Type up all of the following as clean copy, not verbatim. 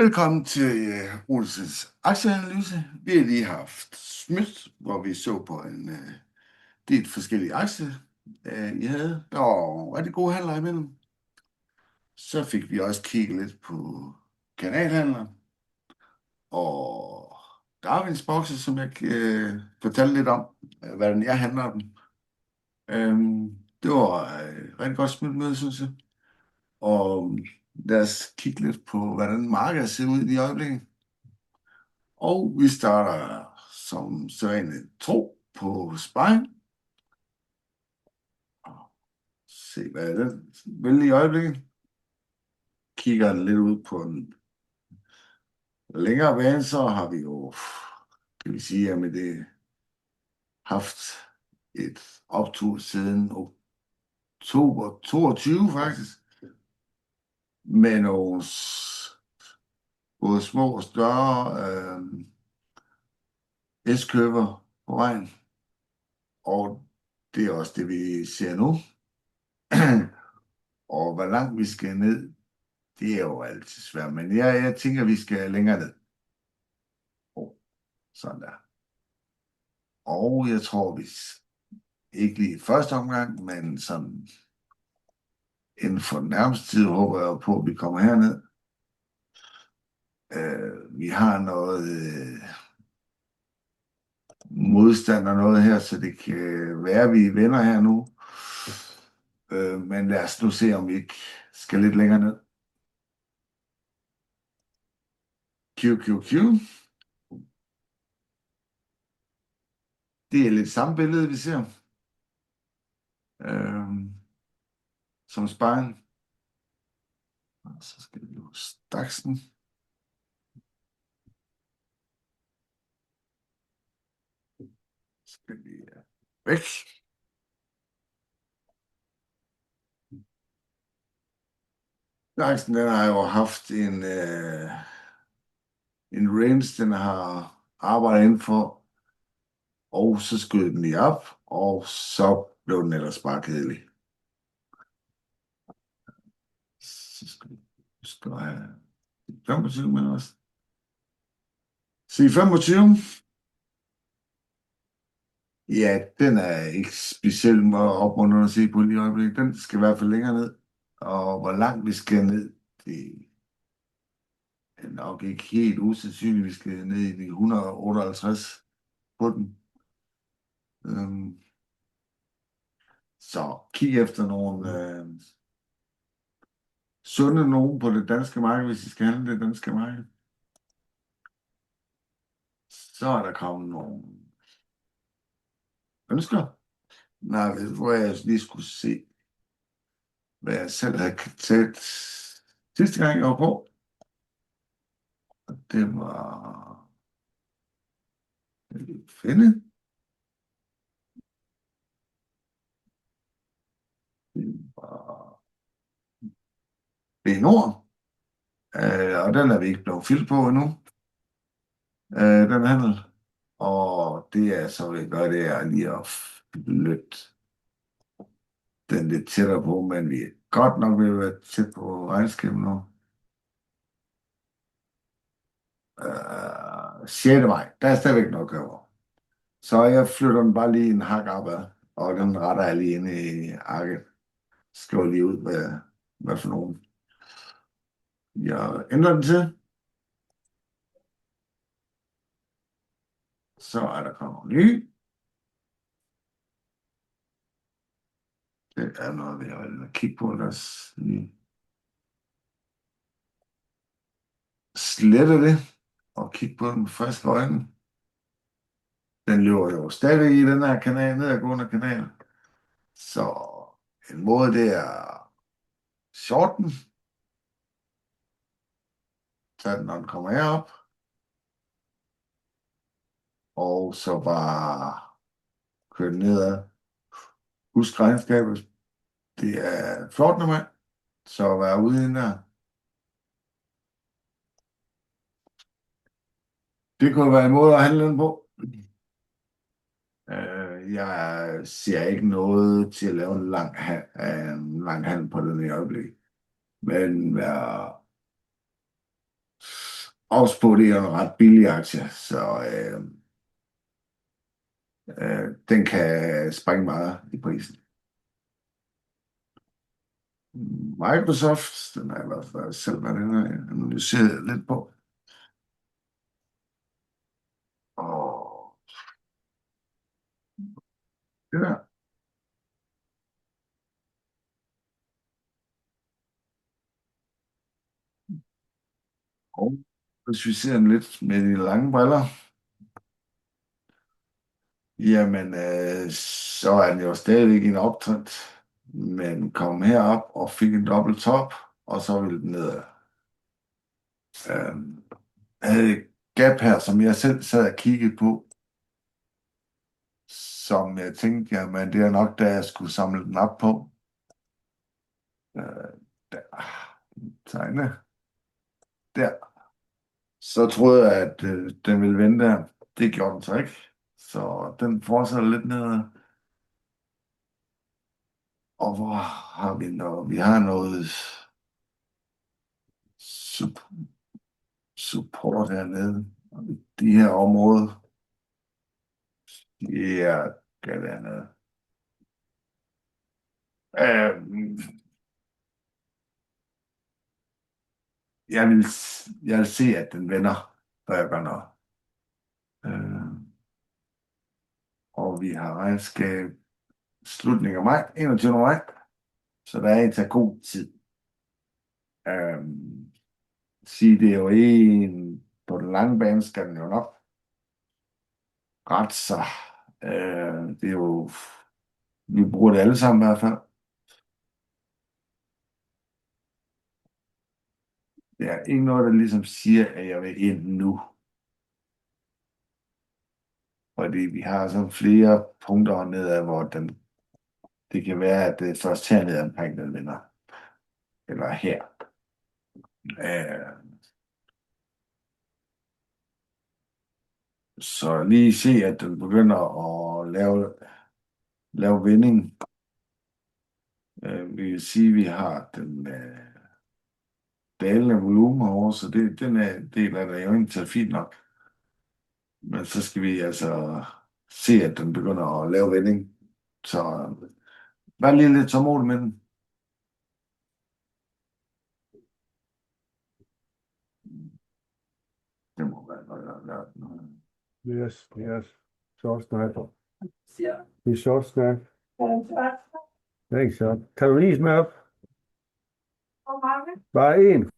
Velkommen til Olsens aktieanalyse. Vi har lige haft Smith, hvor vi så på en del forskellige aktier, I havde. Der var rigtig gode handler imellem. Så fik vi også kigget lidt på kanalhandler og Darwins bokse, som jeg fortalte lidt om, hvordan jeg handler dem. Det var et rigtig godt Smith-møde, synes jeg. Og lad os kigge lidt på, hvordan markedet ser ud i øjeblikket. Og vi starter som sædvanligt tro på Spine. Se, hvad er det? Vel i øjeblikket. Kigger lidt ud på en længere bane, så har vi jo, kan vi sige, at med det haft et optur siden oktober 22 faktisk. Med nogle både små og større S-køber på vejen. Og det er også det, vi ser nu. Og hvor langt vi skal ned, det er jo altid svært. Men jeg tænker, vi skal længere ned. Sådan der. Og jeg tror, vi ikke lige i første omgang, men sådan inden for den nærmeste tid, håber jeg på, at vi kommer herned. Vi har noget modstand og noget her, så det kan være, at vi vender her nu. Men lad os nu se, om vi ikke skal lidt længere ned. QQQ. Det er lidt samme billede, vi ser. Som Spine. Og så skal vi jo Staksen. Skal vi væk. Staksen, den har jo haft en range, den har arbejdet inden for, og så skød den lige op, og så blev den ellers bare kedelig. Så skal vi have 25 med os. Sig 25. Ja, den er ikke specielt opmuntrende at se på lige i øjeblikket. Den skal i hvert fald længere ned. Og hvor langt vi skal ned, det er nok ikke helt usandsynligt. Vi skal ned i de 158 på den. Så kig efter nogle sunde nogen på det danske marked, hvis I skal handle det danske marked. Så er der kommet nogle ønsker. Nej, hvor jeg lige skulle se, hvad jeg selv havde taget sidste gang, jeg var på. Det var... finde. Det var Benord. Og den er vi ikke blevet fyldt på endnu. Den handel. Og det er så, vi gør det, er lige at flytte den lidt tættere på, men vi er godt nok ved at være tæt på regnskabet nu. 6. maj, der er stadigvæk noget at gøre. Så jeg flytter den bare lige en hak opad, og den retter jeg lige ind i arket. Skriver lige ud, hvad for nogen jeg ændrer den til. Så er der kommet nye. Det er noget, vi har kigge på. Lad os lige slette det og kigge på den med friske øjne. Den løber jo stadig i den her kanal, nedadgående kanal. Så en måde, det er shorten. Tag den, når den kommer herop. Og så bare køre den nedad. Husk regnskabet. Det er 14. maj. Så vær ude inden der. Det kunne være en måde at handle den på. Jeg ser ikke noget til at lave en lang handel på den i øjeblik. Men Også på, det er en ret billig aktie, så den kan springe meget i prisen. Microsoft, den er i hvert fald selv, hvad den er analyseret lidt på. Og det der. Og hvis vi ser den lidt med de lange briller, jamen, så er den jo stadigvæk i en optrend, men kom herop og fik en dobbelt top, og så ville den ned. Øh, havde et gap her, som jeg selv sad og kiggede på, som jeg tænkte, jamen det er nok, da jeg skulle samle den op på. Øh, der. Tegne. Der. Så troede jeg, at den ville vente der. Det gjorde den så ikke. Så den fortsætter lidt ned. Og hvor har vi noget? Vi har noget sup- support hernede. Og de her områder, de er skal være noget. Øh, jeg vil se, at den vender, før jeg gør noget. Øh, og vi har regnskab slutningen af maj, 21. maj, så der er en til god tid. Øh, sige, det er jo en, på den lange bane skal den jo nok rette sig. Det er jo, vi bruger det alle sammen i hvert fald. Der er ikke noget, der ligesom siger, at jeg vil ind nu. Fordi vi har sådan flere punkter nedad, hvor det kan være, at det først hernede omkring den vinder. Eller her. Øh, så lige se, at den begynder at lave vending. Vi vil sige, at vi har den dalende volumen herovre, så den er del af det jo ikke til fint nok. Men så skal vi altså se, at den begynder at lave vending. Så vær lige lidt tålmodig med den. Det må være noget. Yes, yes. Short snack. Det er short snack. Thanks, son. Kan du lige smage op? Bare en.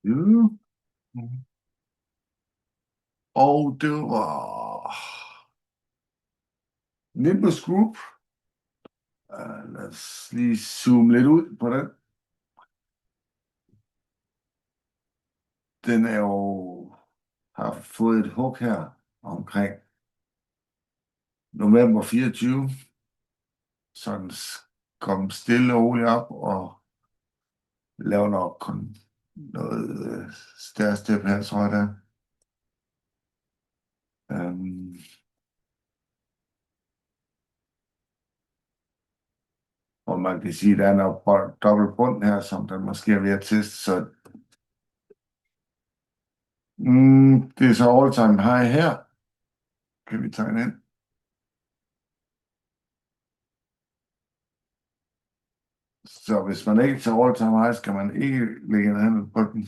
Mm. Og det var Nimbus Group. Lad os lige zoome lidt ud på den. Den er jo har fået et hug her omkring november 24. Så den kom stille og roligt op og laver nok kun noget større step her, tror jeg der. Um, og man kan sige, at der er noget dobbelt bund her, som den måske er ved at teste, så det er så all time high her. Kan vi tegne ind? Så hvis man ikke tager all time high, skal man ikke lægge en handel på den.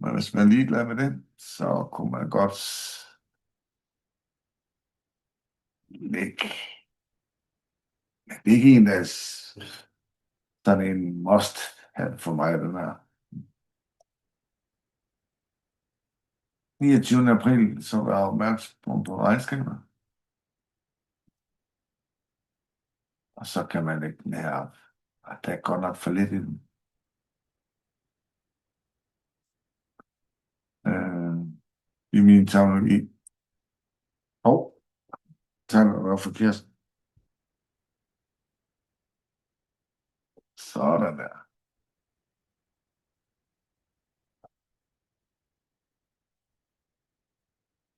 Men hvis man er ligeglad med det, så kunne man godt lægge. Men det er ikke en, der er sådan en must have for mig, den her. 29. april, så var jeg opmærksom på regnskaber. Og så kan man lægge den her op. Og der er godt nok for lidt i den. Øh, I min terminologi. Tegnet var forkert. Sådan der.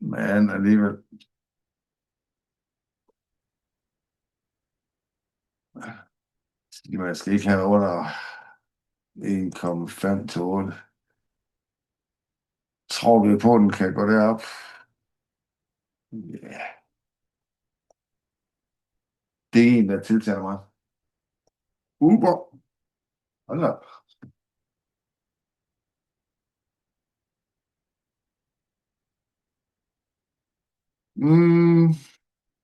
Men alligevel. Jeg skal ikke have under 1,5 til 8. Tror vi på, at den kan gå derop? Ja, det er en, der tiltaler mig. Uber. Hold da op. Mm,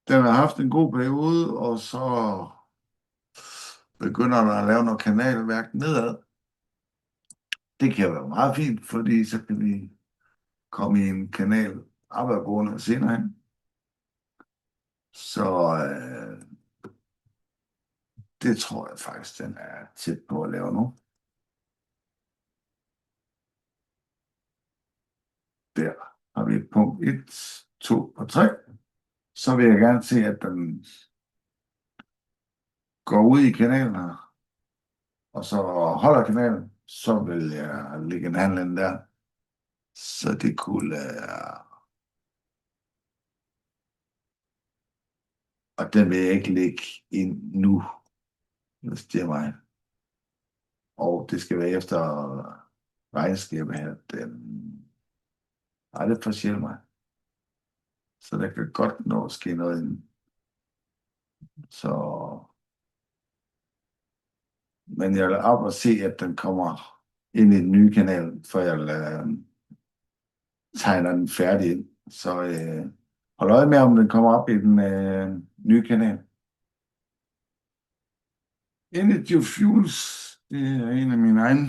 den har haft en god periode, og så begynder den at lave noget kanalværk nedad. Det kan være meget fint, fordi så kan vi komme i en kanal opadgående senere hen. Så det tror jeg faktisk, den er tæt på at lave nu. Der har vi punkt 1, 2 og 3. Så vil jeg gerne se, at den går ud i kanalen her, og så holder kanalen, så vil jeg lægge en handel ind der. Så det kunne og den vil jeg ikke lægge ind nu, hvis det er mig. Og det skal være efter regnskabet her. Nej, det fortæller mig. Så der kan godt nå at ske noget inden. Så, men jeg vil op og se, at den kommer ind i den nye kanal, før jeg tegner den færdig ind. Så hold øje med, om den kommer op i den nye kanal. Energy Fuels, det er en af mine egne.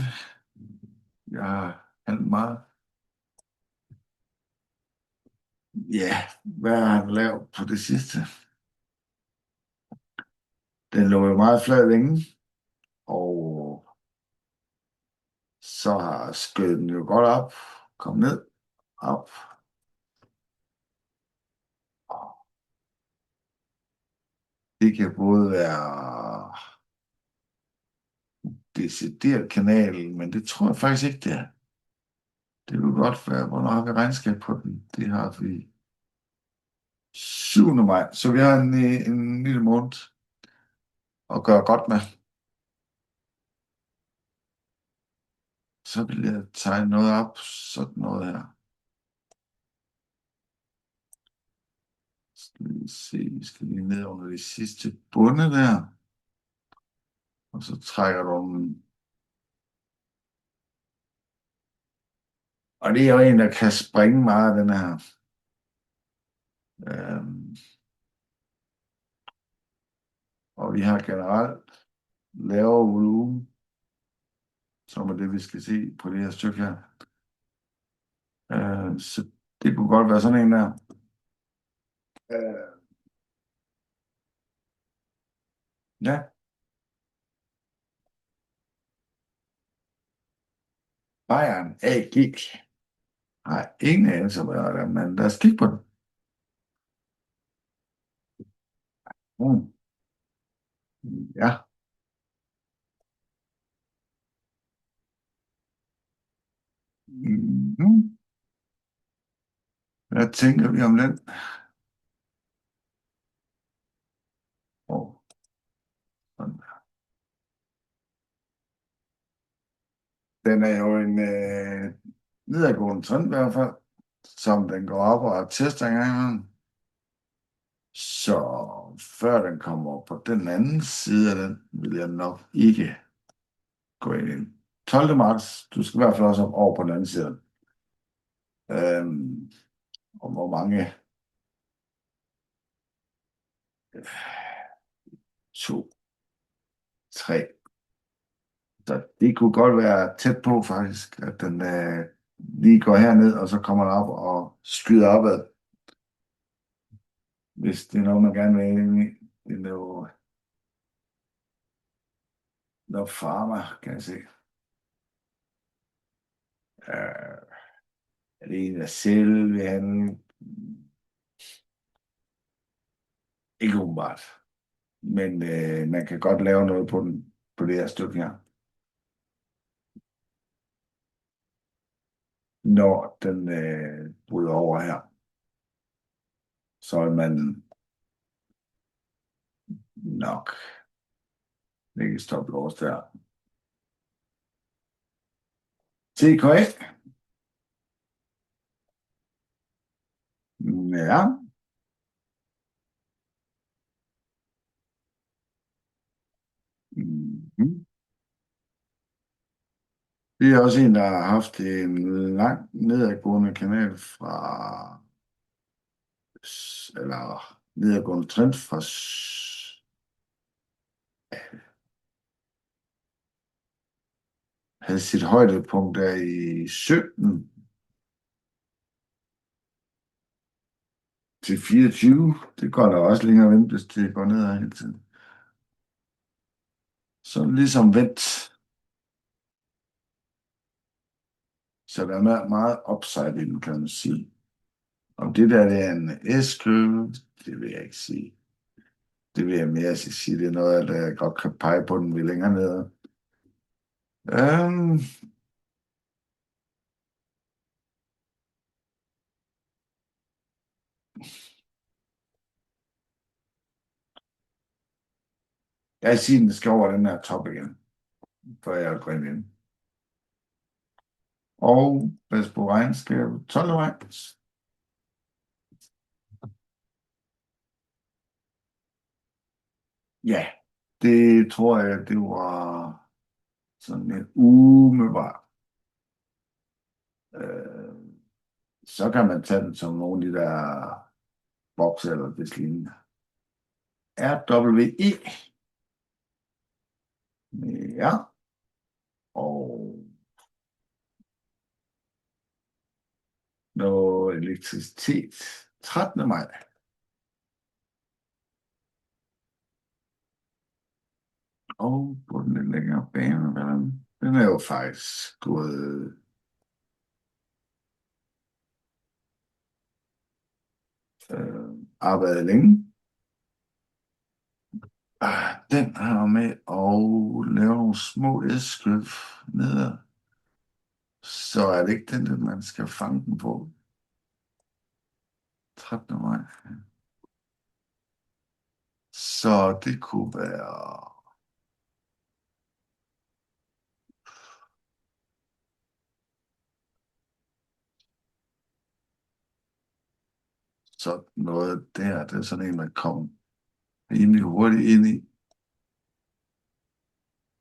Jeg har handlet meget. Ja, hvad har den lavet på det sidste? Den lå jo meget flad længe, og så har skød den jo godt op, kom ned, op. Det kan både være decideret kanal, men det tror jeg faktisk ikke, det er. Det vil godt være, hvornår har vi regnskab på den? Det har vi 7. maj, så vi har en lille måned at gøre godt med. Så vil jeg tegne noget op, sådan noget her. Skal vi se, vi skal lige ned under de sidste bunde der. Og så trækker du den. Og det er jo en, der kan springe meget, den her. Og vi har generelt lavere volumen, som er det, vi skal se på det her stykke her. Så det kunne godt være sådan en der. Ja, Bayern AG. Nej, ingen anelse, hvad det er, men lad os kigge på den. Mm. Ja. Mm. Hvad tænker vi om den? Oh. Den er jo en nedadgående trend i hvert fald, som den går op og tester en gang imellem. Så før den kommer på den anden side af den, vil jeg nok ikke gå ind. 12. marts, du skal i hvert fald også op over på den anden side. Øhm, og hvor mange? 2, 3. Så det kunne godt være tæt på faktisk, at den lige går herned, og så kommer den op og skyder opad. Hvis det er noget, man gerne vil ind i. Det er noget farma, kan jeg se. Er det en af selv, han ikke umiddelbart. Men man kan godt lave noget på den, på det her stykke her. Når den bryder over her, så er man nok ikke stoppe loss der. TKA. Ja. Mhm. Det er også en, der har haft en lang nedadgående kanal fra, eller nedadgående trend fra, havde sit højdepunkt der i 17 til 24. Det går der også længere vent, hvis det går nedad hele tiden. Så ligesom vendt. Så der er meget upside i den, kan man sige. Om det der det er en S-curve, det vil jeg ikke sige. Det vil jeg mere sige, det er noget, der godt kan pege på den ved længere nede. Øhm, jeg siger, den skal over den her top igen, før jeg går ind. Og pas på regnskabet, tolerance. Ja, det tror jeg, det var sådan en umiddelbart. Øh, så kan man tage den som nogle af de der bokse eller det lignende. RWE. Ja, og noget elektricitet. 13. maj. Og på den lidt længere bane, den er jo faktisk gået arbejdet længe. Den har med at lave nogle små S-skrift ned, så er det ikke den, man skal fange den på. 13. maj. Så det kunne være sådan noget der. Det er sådan en, man kommer rimelig hurtigt ind i.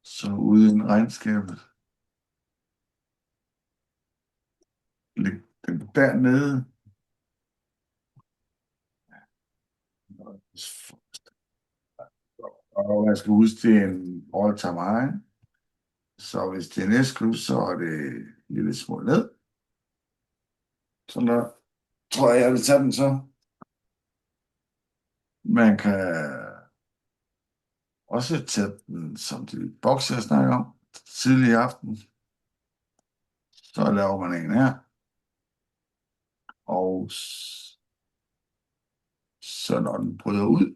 Så uden regnskabet. Læg den dernede. Og man skal huske, det er en all-time high. Så hvis det er næstklub, så er det lidt små ned. Så der tror jeg vil tage den så. Man kan også tage den som de boks, jeg snakker om tidlig i aften. Så laver man en her. Og så når den bryder ud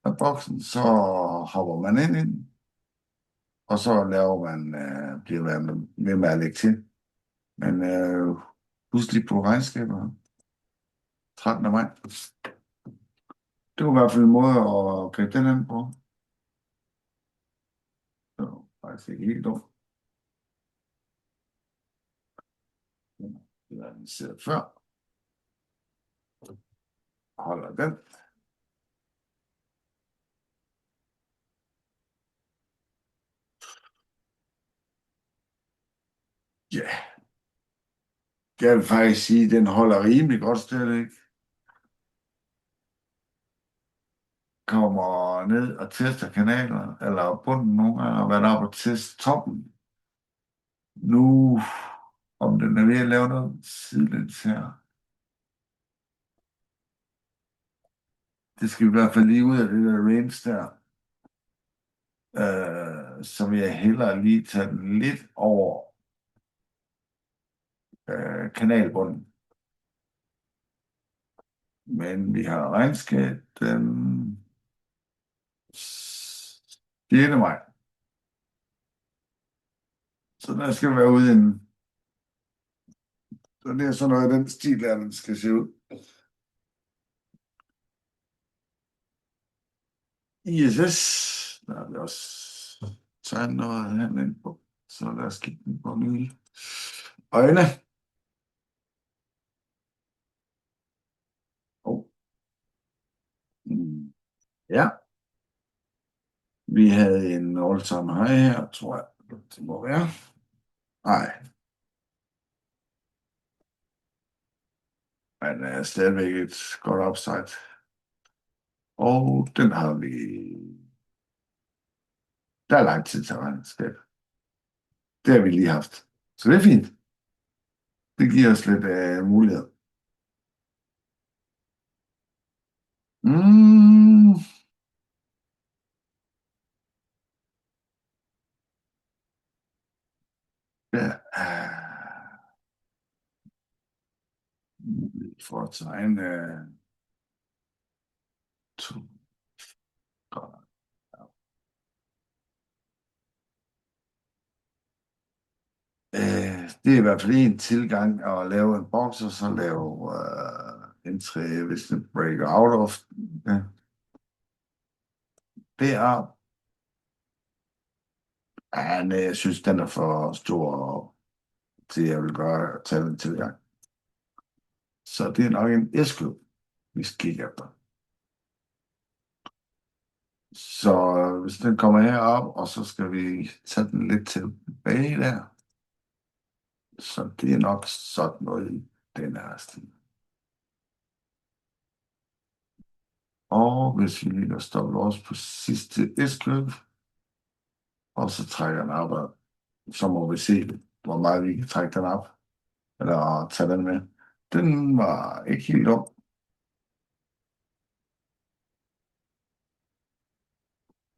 af boksen, så hopper man ind i den. Og så laver man, bliver man ved med at lægge til. Men husk lige på regnskabet. 13. maj. Det var i hvert fald en måde at gribe den an på. Det var faktisk ikke helt dumt. Det var den sidder før. Holder den. Ja, jeg vil faktisk sige, at den holder rimelig godt stadigvæk. Kommer ned og tester kanaler, eller bunden nogle gange, og været oppe og teste toppen. Nu, om den er ved at lave noget sidelæns her. Det skal i hvert fald lige ud af det der range der. Så vil jeg hellere lige tage den lidt over kanalbunden. Men vi har regnskab den 4. maj. Så der skal være ude en... Så det er sådan noget af den stil, der den skal se ud. ISS, der har vi også tegnet noget her ind på. Så lad os kigge på nye øjne. Oh. Ja, vi havde en all-time high her, tror jeg, det må være. Nej, men stadigvæk et godt upside. Og den har vi... Der er lang tid til regnskab. Det har vi lige haft. Så det er fint. Det giver os lidt mulighed. Mm, der er mulighed for at tegne to grader. Det er i hvert fald en tilgang at lave en boks, og så lave entry, hvis det break out of der. Ja, nej, jeg synes, den er for stor til, at jeg vil tage den tilgang. Så det er nok en S-klub, vi skal kigge efter. Så hvis den kommer herop, og så skal vi tage den lidt tilbage der. Så det er nok sådan noget i den her stil. Og hvis vi ligger stop loss på sidste S-klub, og så trækker den op, så må vi se, hvor meget vi kan trække den op, eller tage den med. Den var ikke helt dum.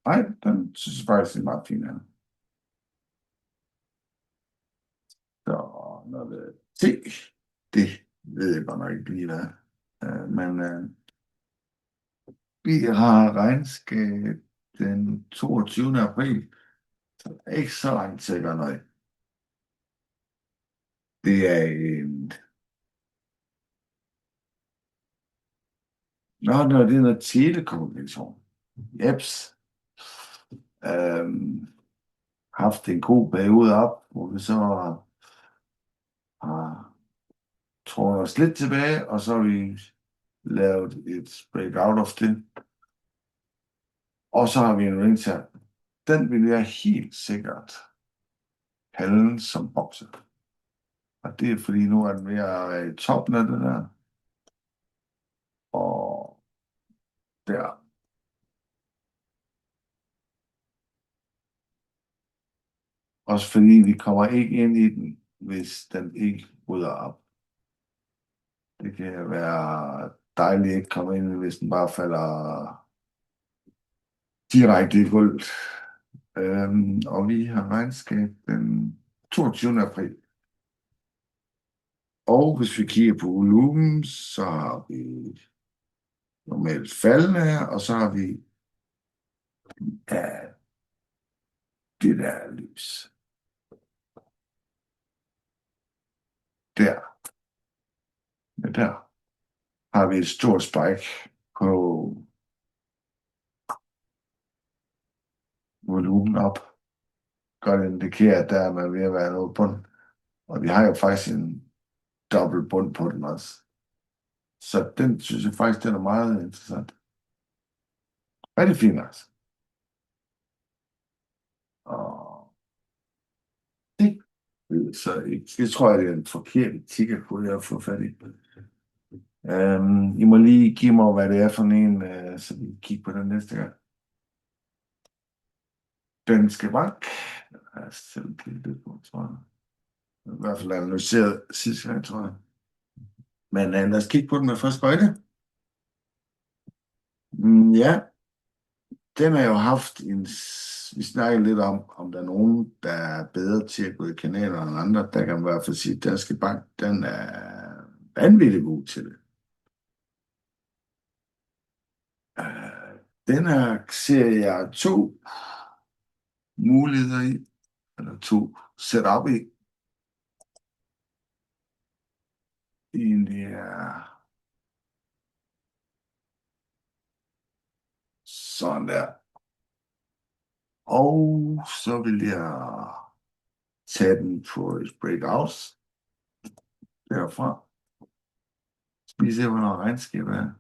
Nej, den synes jeg faktisk er meget fin. Her. Så når det se, det ved jeg godt nok ikke lige hvad. Men vi har regnskab den 22. april, så det er ikke så langt til at gøre noget. Det er en... Det er noget telekommunikation. Jeps. Øhm, haft en god periode op, hvor vi så har trukket os lidt tilbage, og så har vi lavet et breakout of det. Og så har vi en range her. Den vil jeg helt sikkert kalde som bokse. Og det er fordi, nu er den ved at være i toppen af det der. Og der. Også fordi vi kommer ikke ind i den, hvis den ikke bryder op. Det kan være dejligt at ikke komme ind, hvis den bare falder direkte i gulvet. Og vi har regnskab den 22. april. Og hvis vi kigger på volumen, så har vi normalt faldende her, og så har vi ja, det der lys. Der. Ja, der har vi et stort spike på volumen op. Godt indikerer, at der er man ved at være noget bund. Og vi har jo faktisk en dobbelt bund på den også. Så den synes jeg faktisk, den er meget interessant. Rigtig fint altså. Og det så det tror jeg, det er en forkert ticker, jeg har fået fat i. I må lige give mig, hvad det er for en, så vi kan kigge på den næste gang. Danske Bank. Jeg har selv kigget på, tror jeg. I hvert fald analyseret sidste gang, tror jeg. Men lad os kigge på den med første øjne. Ja, den har jo haft en... Vi snakker lidt om der er nogen, der er bedre til at gå i kanaler end andre. Der kan man i hvert fald sige, at Danske Bank, den er vanvittigt god til det. Den her ser jeg to muligheder i, eller to setup i. Egentlig er sådan der. Og så vil jeg tage den på et breakout derfra. Vi ser, hvornår regnskab er.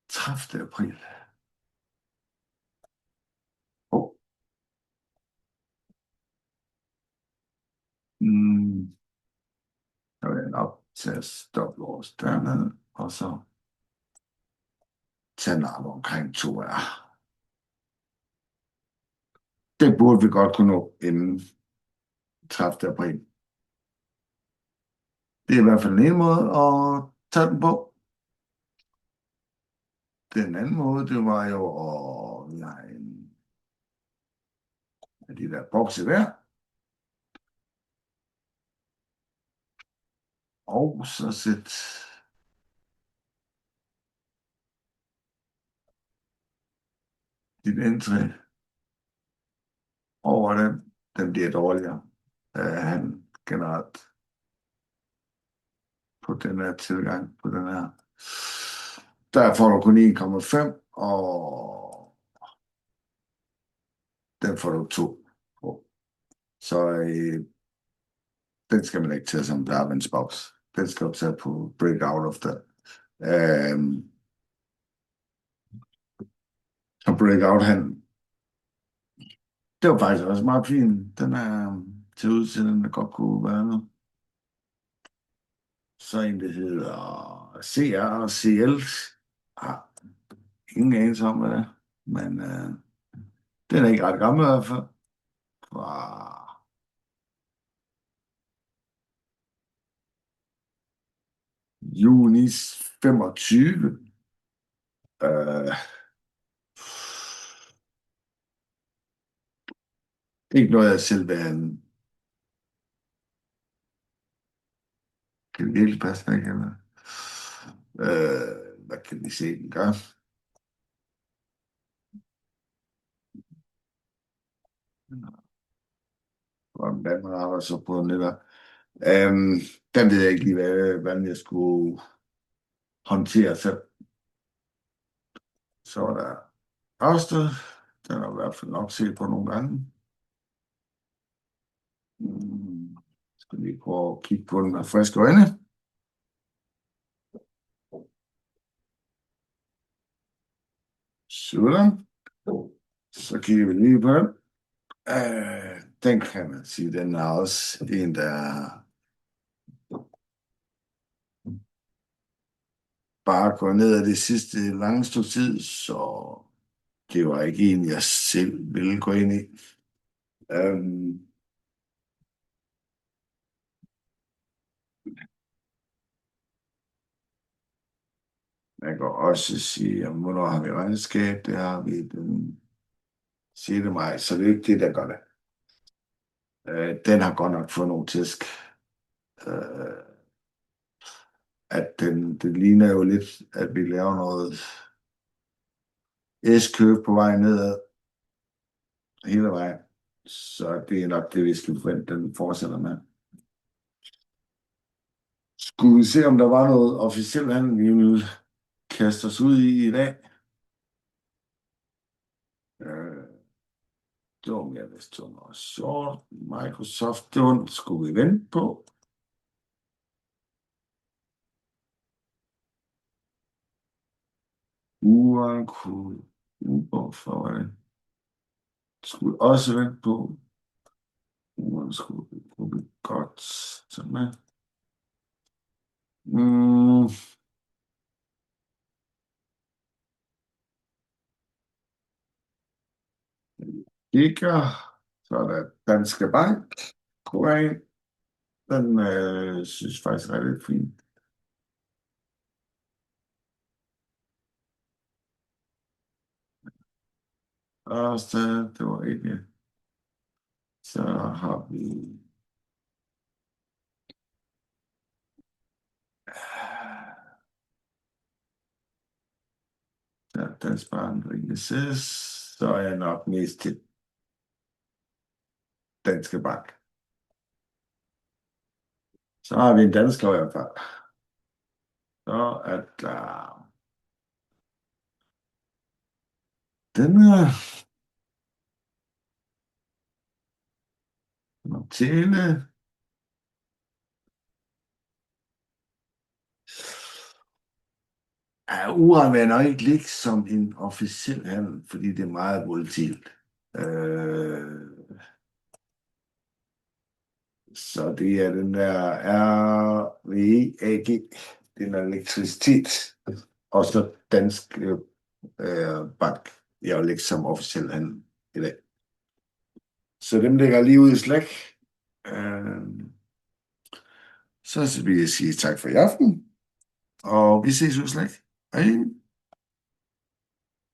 30. april. Oh. Der vil jeg nok tage stop loss dernede, og så tage den op omkring 2R. Det burde vi godt kunne nå inden 30. april. Det er i hvert fald en måde at tage den på. Den anden måde, det var jo at vi har en af de der bokse der. Og så sæt dit entry over den. Den bliver dårligere. Han generelt på den her tilgang, på den her. Der får du kun 1,5, og den får du 2 på. Så den skal man ikke tage som Darwins-box. Den skal du tage på breakout of that. Så breakout han. Det var faktisk også meget fint. Den er til ud til, den der godt kunne være noget. Så en, der hedder CR og CL. Har ingen anelse om, hvad det er. Men den er ikke ret gammel i hvert fald. Fra juni 25. Øh, ikke noget, jeg selv vil have. Kan det virkelig passe væk, eller? Hvad kan vi se, den gør? Hvordan man arbejder så på den der. Den ved jeg ikke lige, hvordan jeg skulle håndtere selv. Så var der første. Den har i hvert fald nok set på nogle gange. Skal vi prøve at kigge på den med friske øjne. Sådan. Så kigger vi lige på den. Den kan man sige, den er også en, der bare går ned ad det sidste lange stykke tid, så det var ikke en, jeg selv ville gå ind i. Man kan også sige, hvornår har vi regnskab? Det har vi den 6. maj, så det er ikke det, der gør det. Den har godt nok fået nogle tæsk. At det ligner jo lidt, at vi laver noget S-køb på vej nedad hele vejen. Så det er nok det, vi skal forvente, den fortsætter med. Skulle vi se, om der var noget officielt handel, vi ville kaste os ud i dag? Det var mere, hvis det var short. Microsoft, det skulle vi vente på. Hvorfor var det? Skulle vi også vente på. Skulle vi godt tage med. Kigger. Så er der Danske Bank. Korean. Den synes faktisk er lidt fint. Første, det var ikke. Så har vi Dansk Bank og ISS. Så er jeg nok mest til Danske Bank. Så har vi en dansker i hvert fald. Så er der den her. Tele. Uran vil jeg nok ikke ligge som en officiel handel, fordi det er meget volatilt. Øh, så det er den der RVAG, den er elektricitet, og så Dansk Bank. Jeg vil ligge som officiel handel i dag. Så dem lægger lige ud i Slack. Så vil jeg sige tak for i aften, og vi ses ud i Slack. Hej.